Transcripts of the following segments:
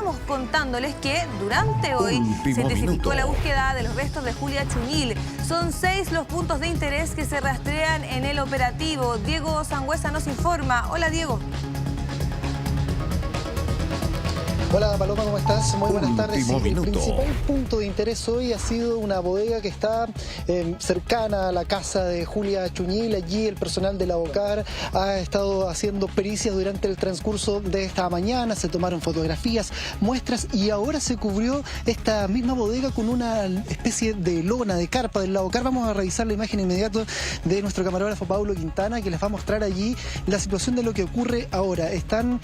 estábamos contándoles que durante hoy se intensificó la búsqueda de los restos de Julia Chuñil. Son 6 los puntos de interés que se rastrean en el operativo. Diego Sangüesa nos informa. Hola, Diego. Hola Paloma, ¿cómo estás? Muy buenas tardes. Sí, el principal punto de interés hoy ha sido una bodega que está cercana a la casa de Julia Chuñil. Allí el personal de la OCAR ha estado haciendo pericias durante el transcurso de esta mañana. Se tomaron fotografías, muestras y ahora se cubrió esta misma bodega con una especie de lona, de carpa del la OCAR. Vamos a revisar la imagen inmediato de nuestro camarógrafo Pablo Quintana, que les va a mostrar allí la situación de lo que ocurre ahora. Están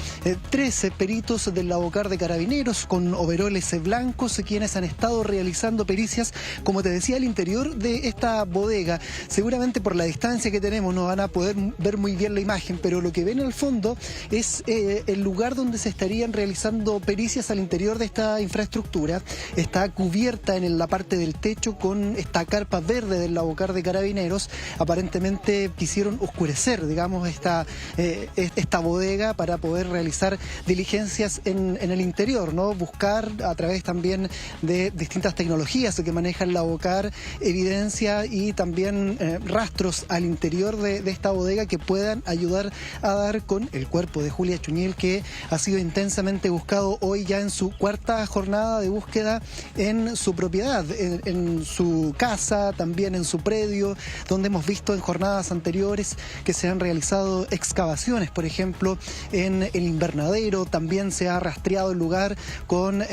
13 peritos del la OCAR de Carabineros con overoles blancos, quienes han estado realizando pericias, como te decía, al interior de esta bodega. Seguramente por la distancia que tenemos no van a poder ver muy bien la imagen, pero lo que ven al fondo es el lugar donde se estarían realizando pericias al interior de esta infraestructura. Está cubierta en la parte del techo con esta carpa verde del la OCAR de Carabineros. Aparentemente quisieron oscurecer, digamos, esta bodega para poder realizar diligencias en el interior, ¿no? Buscar a través también de distintas tecnologías que manejan la OCAR, evidencia y también rastros al interior de esta bodega que puedan ayudar a dar con el cuerpo de Julia Chuñil, que ha sido intensamente buscado hoy ya en su cuarta jornada de búsqueda en su propiedad, en su casa, también en su predio, donde hemos visto en jornadas anteriores que se han realizado excavaciones, por ejemplo, en el invernadero. También se ha rastreado el lugar con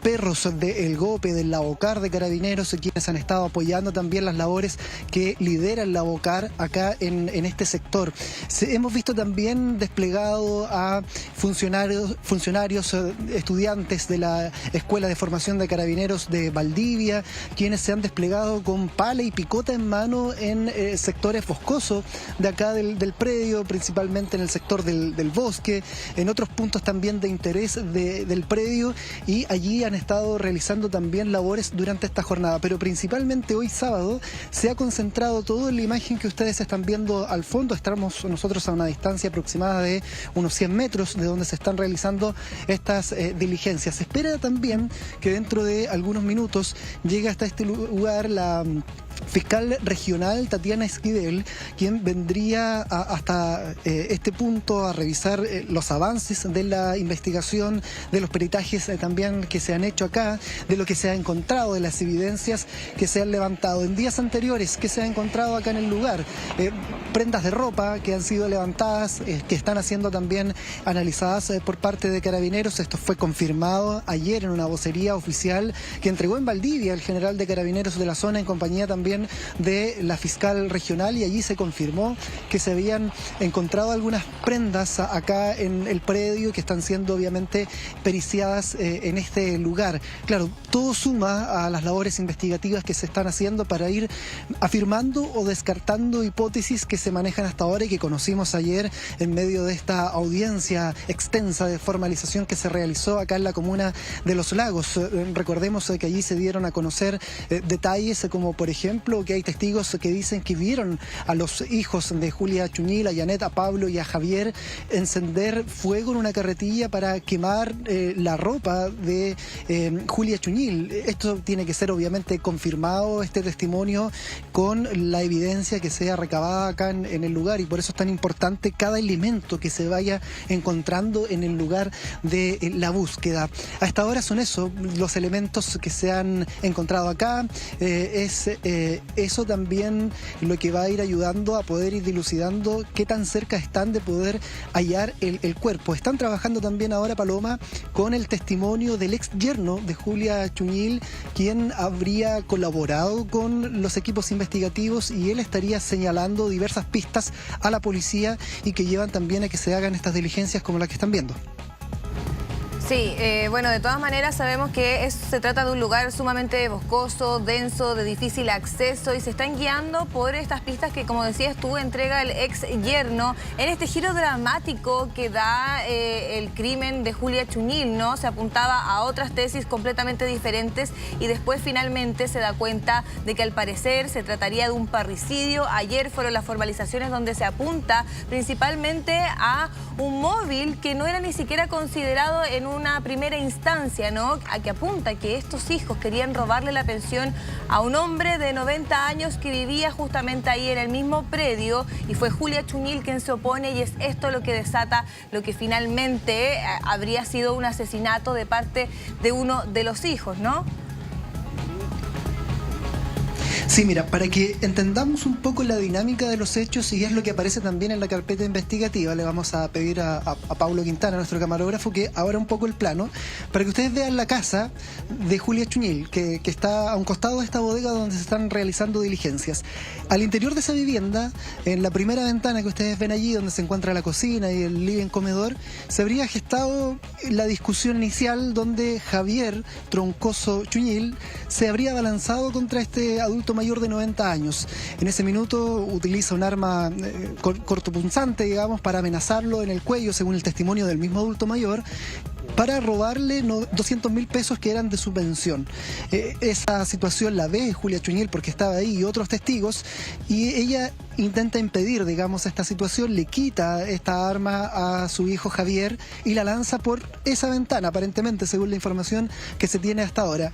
perros del GOPE, del la OCAR de Carabineros, quienes han estado apoyando también las labores que lidera el la OCAR acá en este sector. Hemos visto también desplegado a funcionarios, estudiantes de la Escuela de Formación de Carabineros de Valdivia, quienes se han desplegado con pala y picota en mano en sectores boscosos de acá del predio, principalmente en el sector del bosque, en otros puntos también de interés del predio, y allí han estado realizando también labores durante esta jornada. Pero principalmente hoy sábado se ha concentrado todo en la imagen que ustedes están viendo al fondo. Estamos nosotros a una distancia aproximada de unos 100 metros de donde se están realizando estas diligencias. Se espera también que dentro de algunos minutos llegue hasta este lugar la fiscal regional Tatiana Esquivel, quien vendría hasta este punto a revisar los avances de la investigación, de los peritajes también que se han hecho acá, de lo que se ha encontrado, de las evidencias que se han levantado en días anteriores, que se ha encontrado acá en el lugar. Prendas de ropa que han sido levantadas, que están siendo también analizadas por parte de Carabineros. Esto fue confirmado ayer en una vocería oficial que entregó en Valdivia el general de Carabineros de la zona, en compañía también de la fiscal regional, y allí se confirmó que se habían encontrado algunas prendas acá en el predio que están siendo obviamente periciadas en este lugar. Claro, todo suma a las labores investigativas que se están haciendo para ir afirmando o descartando hipótesis que se manejan hasta ahora y que conocimos ayer en medio de esta audiencia extensa de formalización que se realizó acá en la comuna de Los Lagos. Recordemos que allí se dieron a conocer detalles como, por ejemplo, que hay testigos que dicen que vieron a los hijos de Julia Chuñil, a Janet, a Pablo y a Javier, encender fuego en una carretilla para quemar la ropa de Julia Chuñil. Esto tiene que ser obviamente confirmado, este testimonio, con la evidencia que sea recabada acá en el lugar, y por eso es tan importante cada elemento que se vaya encontrando en el lugar de la búsqueda. A esta hora son eso, los elementos que se han encontrado acá. Eso también lo que va a ir ayudando a poder ir dilucidando qué tan cerca están de poder hallar el cuerpo. Están trabajando también ahora, Paloma, con el testimonio del ex yerno de Julia Chuñil, quien habría colaborado con los equipos investigativos, y él estaría señalando diversas pistas a la policía y que llevan también a que se hagan estas diligencias como las que están viendo. Sí, bueno, de todas maneras sabemos que se trata de un lugar sumamente boscoso, denso, de difícil acceso, y se están guiando por estas pistas que, como decías tú, entrega el ex yerno en este giro dramático que da el crimen de Julia Chuñil, ¿no? Se apuntaba a otras tesis completamente diferentes y después finalmente se da cuenta de que al parecer se trataría de un parricidio. Ayer fueron las formalizaciones donde se apunta principalmente a un móvil que no era ni siquiera considerado en una primera instancia, ¿no?, a que apunta que estos hijos querían robarle la pensión a un hombre de 90 años que vivía justamente ahí en el mismo predio, y fue Julia Chuñil quien se opone, y es esto lo que desata lo que finalmente habría sido un asesinato de parte de uno de los hijos, ¿no? Sí, mira, para que entendamos un poco la dinámica de los hechos, y es lo que aparece también en la carpeta investigativa, le vamos a pedir a Paulo Quintana, nuestro camarógrafo, que abra un poco el plano, para que ustedes vean la casa de Julia Chuñil, que está a un costado de esta bodega donde se están realizando diligencias. Al interior de esa vivienda, en la primera ventana que ustedes ven allí, donde se encuentra la cocina y el living comedor, se habría gestado la discusión inicial donde Javier Troncoso Chuñil se habría abalanzado contra este adulto mayor de 90 años. En ese minuto utiliza un arma cortopunzante, digamos, para amenazarlo en el cuello, según el testimonio del mismo adulto mayor, para robarle 200.000 pesos que eran de su pensión. Esa situación la ve Julia Chuñil porque estaba ahí y otros testigos, y ella intenta impedir, digamos, esta situación, le quita esta arma a su hijo Javier y la lanza por esa ventana, aparentemente, según la información que se tiene hasta ahora.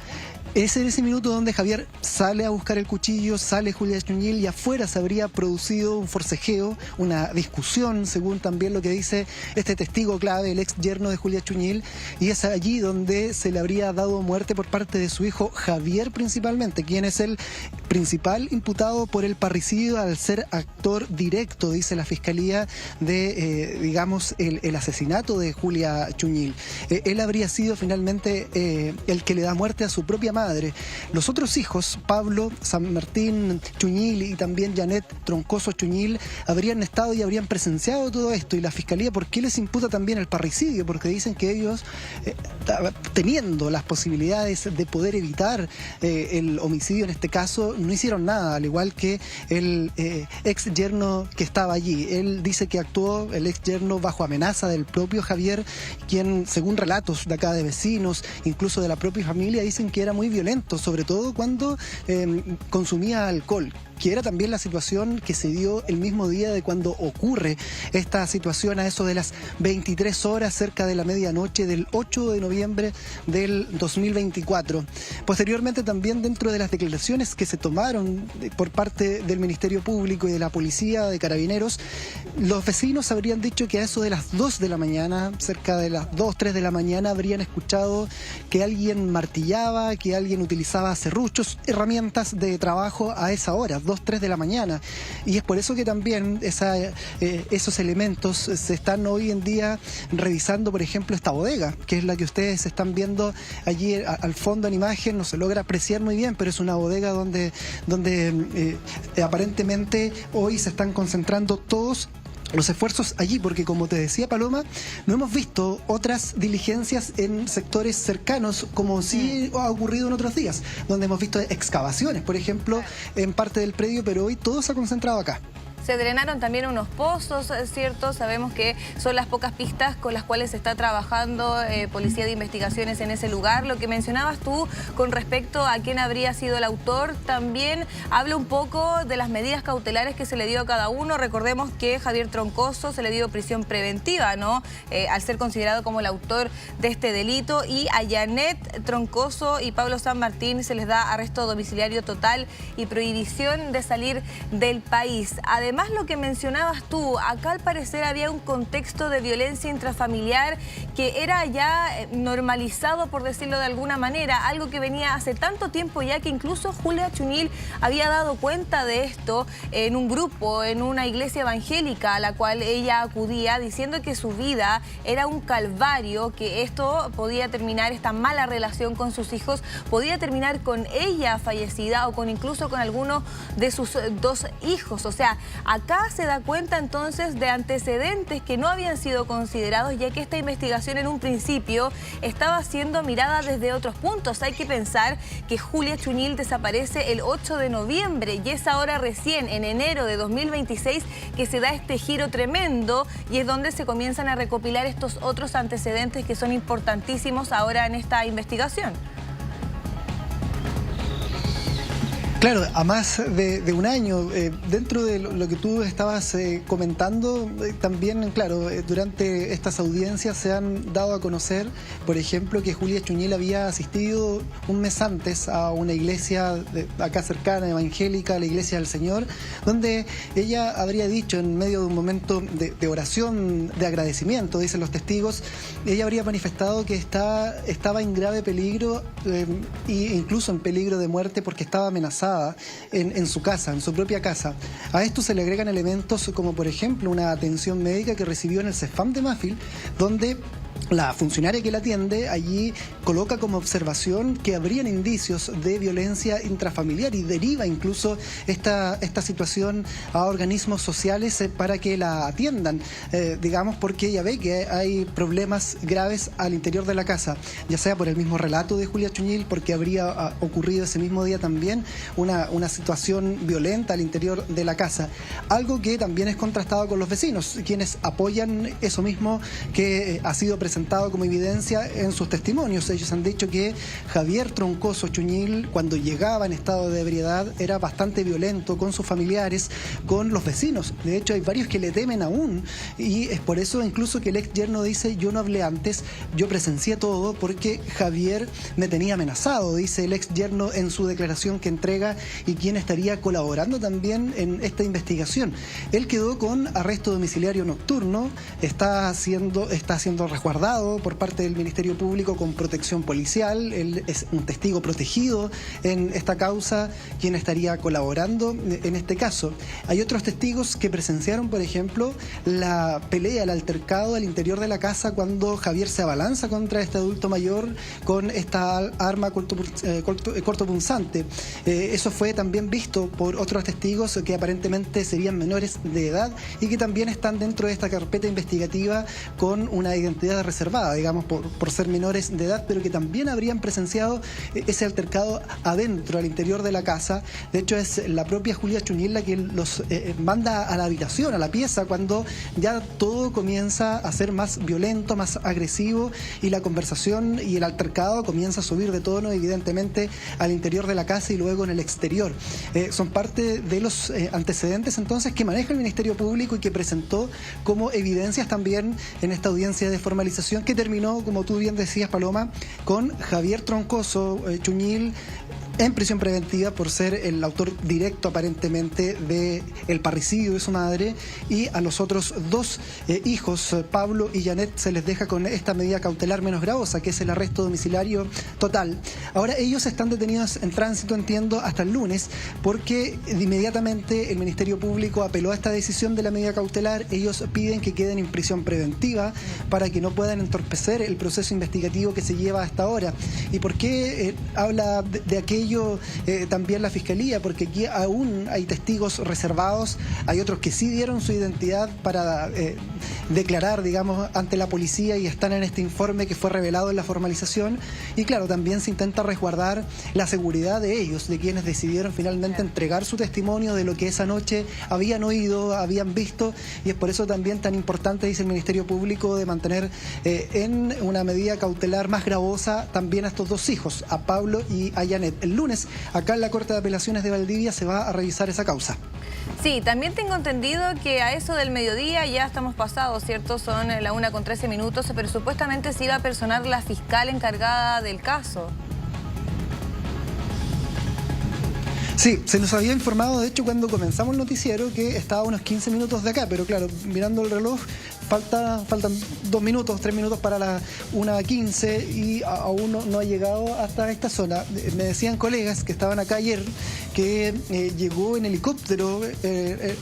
Es en ese minuto donde Javier sale a buscar el cuchillo, sale Julia Chuñil, y afuera se habría producido un forcejeo, una discusión, según también lo que dice este testigo clave, el ex yerno de Julia Chuñil, y es allí donde se le habría dado muerte por parte de su hijo Javier principalmente, quien es el principal imputado por el parricidio al ser actor directo, dice la Fiscalía, de, digamos, el asesinato de Julia Chuñil. Él habría sido finalmente el que le da muerte a su propia madre. Los otros hijos, Pablo San Martín Chuñil y también Janet Troncoso Chuñil, habrían estado y habrían presenciado todo esto, y la Fiscalía, ¿por qué les imputa también el parricidio? Porque dicen que ellos, teniendo las posibilidades de poder evitar el homicidio en este caso, no hicieron nada, al igual que el ex yerno que estaba allí. Él dice que actuó, el ex yerno, bajo amenaza del propio Javier, quien, según relatos de acá de vecinos, incluso de la propia familia, dicen que era muy violento, sobre todo cuando consumía alcohol, que era también la situación que se dio el mismo día de cuando ocurre esta situación, a eso de las 23 horas, cerca de la medianoche del 8 de noviembre del 2024. Posteriormente, también dentro de las declaraciones que se tomaron por parte del Ministerio Público y de la Policía de Carabineros, los vecinos habrían dicho que a eso de las 2 de la mañana, cerca de las 2, 3 de la mañana, habrían escuchado que alguien martillaba, que alguien utilizaba serruchos, herramientas de trabajo a esa hora, 2, 3 de la mañana. Y es por eso que también esos elementos se están hoy en día revisando, por ejemplo, esta bodega, que es la que ustedes están viendo allí al fondo en imagen. No se logra apreciar muy bien, pero es una bodega donde aparentemente hoy se están concentrando todos los esfuerzos allí, porque, como te decía Paloma, no hemos visto otras diligencias en sectores cercanos como sí ha ocurrido en otros días, donde hemos visto excavaciones, por ejemplo, en parte del predio, pero hoy todo se ha concentrado acá. Se drenaron también unos pozos, es cierto, sabemos que son las pocas pistas con las cuales se está trabajando Policía de Investigaciones en ese lugar. Lo que mencionabas tú con respecto a quién habría sido el autor, también habla un poco de las medidas cautelares que se le dio a cada uno. Recordemos que Javier Troncoso se le dio prisión preventiva, ¿no?, al ser considerado como el autor de este delito, y a Janet Troncoso y Pablo San Martín se les da arresto domiciliario total y prohibición de salir del país. Además, lo que mencionabas tú, acá al parecer había un contexto de violencia intrafamiliar que era ya normalizado, por decirlo de alguna manera, algo que venía hace tanto tiempo ya que incluso Julia Chuñil había dado cuenta de esto en un grupo, en una iglesia evangélica a la cual ella acudía, diciendo que su vida era un calvario, que esto podía terminar, esta mala relación con sus hijos, podía terminar con ella fallecida o con incluso con alguno de sus 2 hijos. O sea, acá se da cuenta entonces de antecedentes que no habían sido considerados, ya que esta investigación en un principio estaba siendo mirada desde otros puntos. Hay que pensar que Julia Chuñil desaparece el 8 de noviembre y es ahora recién en enero de 2026 que se da este giro tremendo, y es donde se comienzan a recopilar estos otros antecedentes que son importantísimos ahora en esta investigación. Claro, a más de un año, dentro de lo que tú estabas comentando, también, claro, durante estas audiencias se han dado a conocer, por ejemplo, que Julia Chuñil había asistido un mes antes a una iglesia acá cercana, evangélica, la Iglesia del Señor, donde ella habría dicho en medio de un momento de oración, de agradecimiento, dicen los testigos, ella habría manifestado que estaba en grave peligro e incluso en peligro de muerte porque estaba amenazada en su casa, en su propia casa. A esto se le agregan elementos como, por ejemplo, una atención médica que recibió en el CEFAM de Mafil, donde la funcionaria que la atiende allí coloca como observación que habrían indicios de violencia intrafamiliar y deriva incluso esta situación a organismos sociales para que la atiendan, digamos, porque ella ve que hay problemas graves al interior de la casa, ya sea por el mismo relato de Julia Chuñil, porque habría ocurrido ese mismo día también una situación violenta al interior de la casa, algo que también es contrastado con los vecinos, quienes apoyan eso mismo que ha sido presentado como evidencia en sus testimonios. Ellos han dicho que Javier Troncoso Chuñil, cuando llegaba en estado de ebriedad, era bastante violento con sus familiares, con los vecinos. De hecho, hay varios que le temen aún, y es por eso incluso que el ex yerno dice: yo no hablé antes, yo presencié todo porque Javier me tenía amenazado, dice el ex yerno en su declaración que entrega, y quien estaría colaborando también en esta investigación. Él quedó con arresto domiciliario nocturno, está siendo resguardado por parte del Ministerio Público con protección policial. Él es un testigo protegido en esta causa, quien estaría colaborando en este caso. Hay otros testigos que presenciaron, por ejemplo, la pelea, el altercado al interior de la casa cuando Javier se abalanza contra este adulto mayor con esta arma cortopunzante. Eso fue también visto por otros testigos que aparentemente serían menores de edad y que también están dentro de esta carpeta investigativa con una identidad reservada, digamos, por ser menores de edad, pero que también habrían presenciado ese altercado adentro, al interior de la casa. De hecho, es la propia Julia Chuñil la que los manda a la habitación, a la pieza, cuando ya todo comienza a ser más violento, más agresivo, y la conversación y el altercado comienza a subir de tono, evidentemente, al interior de la casa y luego en el exterior. Son parte de los antecedentes, entonces, que maneja el Ministerio Público y que presentó como evidencias también en esta audiencia de formalización, que terminó, como tú bien decías, Paloma, con Javier Troncoso Chuñil en prisión preventiva por ser el autor directo, aparentemente, del parricidio de su madre, y a los otros dos hijos, Pablo y Janet, se les deja con esta medida cautelar menos gravosa, que es el arresto domiciliario total. Ahora, ellos están detenidos en tránsito, entiendo, hasta el lunes, porque inmediatamente el Ministerio Público apeló a esta decisión de la medida cautelar. Ellos piden que queden en prisión preventiva para que no puedan entorpecer el proceso investigativo que se lleva hasta ahora. ¿Y por qué habla de aquello también la Fiscalía? Porque aquí aún hay testigos reservados, hay otros que sí dieron su identidad para declarar, digamos, ante la policía y están en este informe que fue revelado en la formalización, y claro, también se intenta resguardar la seguridad de ellos, de quienes decidieron finalmente entregar su testimonio de lo que esa noche habían oído, habían visto, y es por eso también tan importante, dice el Ministerio Público, de mantener en una medida cautelar más gravosa también a estos dos hijos, a Pablo y a Janet. El lunes, acá en la Corte de Apelaciones de Valdivia, se va a revisar esa causa. Sí, también tengo entendido que a eso del mediodía ya estamos pasados, ¿cierto? Son la 1:13, pero supuestamente se iba a personar la fiscal encargada del caso. Sí, se nos había informado, de hecho, cuando comenzamos el noticiero, que estaba a unos 15 minutos de acá, pero claro, mirando el reloj, faltan 2 minutos, 3 minutos para las 1:15 y aún no ha llegado hasta esta zona. Me decían colegas que estaban acá ayer que llegó en helicóptero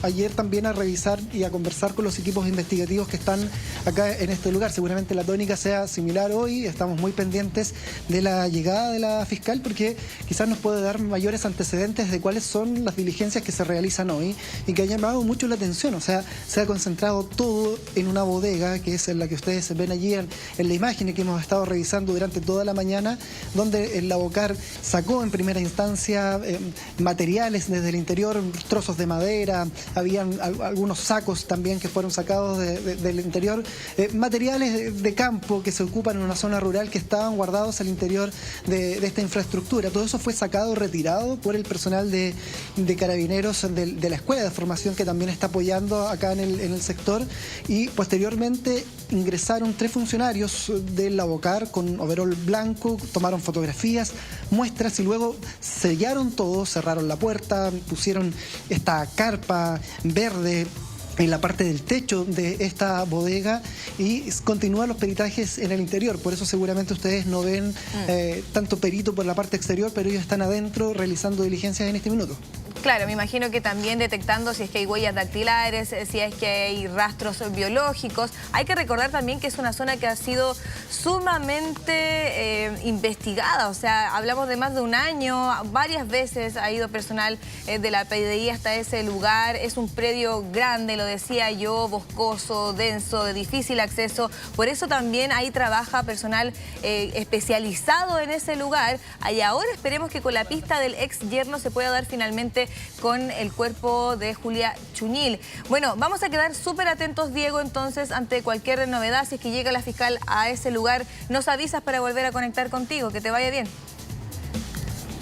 ayer también a revisar y a conversar con los equipos investigativos que están acá en este lugar. Seguramente la tónica sea similar hoy. Estamos muy pendientes de la llegada de la fiscal porque quizás nos puede dar mayores antecedentes de cuáles son las diligencias que se realizan hoy y que ha llamado mucho la atención. O sea, se ha concentrado todo en una una bodega, que es la que ustedes ven allí en la imagen que hemos estado revisando durante toda la mañana, donde el Lavocar sacó en primera instancia materiales desde el interior, trozos de madera, habían algunos sacos también que fueron sacados del interior, materiales de campo que se ocupan en una zona rural que estaban guardados al interior de esta infraestructura. Todo eso fue sacado, retirado por el personal de carabineros de la escuela de formación que también está apoyando acá en el sector, y posteriormente ingresaron 3 funcionarios del Lavocar con overol blanco, tomaron fotografías, muestras y luego sellaron todo, cerraron la puerta, pusieron esta carpa verde en la parte del techo de esta bodega y continúan los peritajes en el interior. Por eso seguramente ustedes no ven tanto perito por la parte exterior, pero ellos están adentro realizando diligencias en este minuto. Claro, me imagino que también detectando si es que hay huellas dactilares, si es que hay rastros biológicos. Hay que recordar también que es una zona que ha sido sumamente investigada, o sea, hablamos de más de un año, varias veces ha ido personal de la PDI hasta ese lugar. Es un predio grande, lo decía yo, boscoso, denso, de difícil acceso. Por eso también ahí trabaja personal especializado en ese lugar. Y ahora esperemos que con la pista del ex yerno se pueda dar finalmente con el cuerpo de Julia Chuñil. Bueno, vamos a quedar súper atentos, Diego, entonces, ante cualquier novedad. Si es que llega la fiscal a ese lugar, nos avisas para volver a conectar contigo. Que te vaya bien.